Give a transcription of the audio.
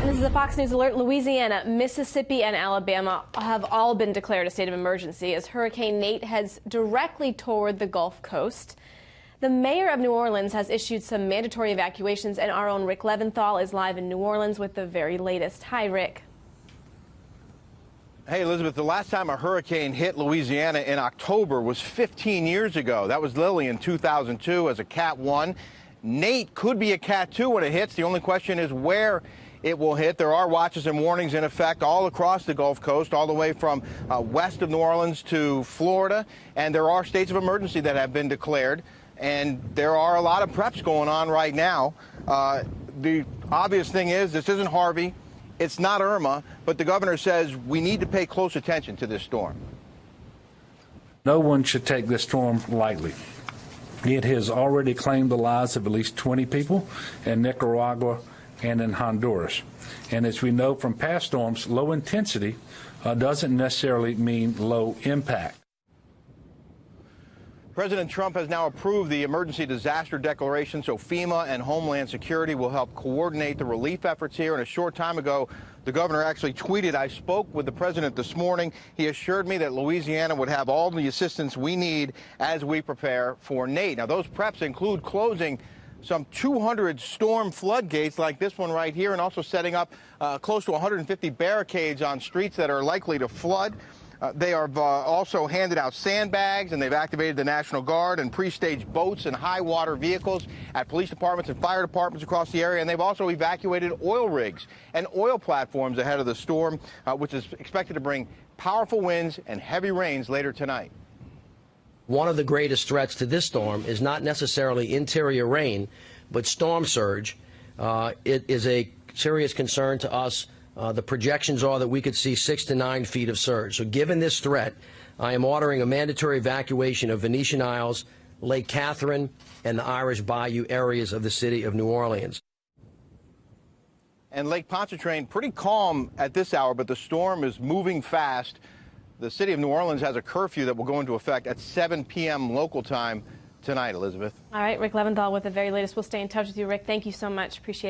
This is a Fox News alert. Louisiana, Mississippi, and Alabama have all been declared a state of emergency as Hurricane Nate heads directly toward the Gulf Coast. The mayor of New Orleans has issued some mandatory evacuations, and our own Rick Leventhal is live in New Orleans with the very latest. Hi, Rick. Hey, Elizabeth, the last time a hurricane hit Louisiana in October was 15 years ago. That was Lily in 2002 as a Cat 1. Nate could be a Cat 2 when it hits. The only question is where it will hit. There are watches and warnings in effect all across the Gulf Coast, all the way from west of New Orleans to Florida. And there are states of emergency that have been declared. And there are a lot of preps going on right now. The obvious thing is this isn't Harvey. It's not Irma. But the governor says we need to pay close attention to this storm. No one should take this storm lightly. It has already claimed the lives of at least 20 people in Nicaragua and in Honduras. And as we know from past storms, low intensity doesn't necessarily mean low impact. President Trump has now approved the emergency disaster declaration, so FEMA and Homeland Security will help coordinate the relief efforts here. And a short time ago, the governor actually tweeted, "I spoke with the president this morning. He assured me that Louisiana would have all the assistance we need as we prepare for Nate." Now, those preps include closing some 200 storm floodgates like this one right here, and also setting up close to 150 barricades on streets that are likely to flood. They have also handed out sandbags, and they've activated the National Guard and pre-staged boats and high water vehicles at police departments and fire departments across the area. And they've also evacuated oil rigs and oil platforms ahead of the storm, which is expected to bring powerful winds and heavy rains later tonight. One of the greatest threats to this storm is not necessarily interior rain, but storm surge. It is a serious concern to us. The projections are that we could see 6 to 9 feet of surge. So given this threat, I am ordering a mandatory evacuation of Venetian Isles, Lake Catherine, and the Irish Bayou areas of the city of New Orleans. And Lake Pontchartrain, pretty calm at this hour, but the storm is moving fast. The city of New Orleans has a curfew that will go into effect at 7 p.m. local time tonight, Elizabeth. All right, Rick Leventhal with the very latest. We'll stay in touch with you, Rick. Thank you so much. Appreciate it.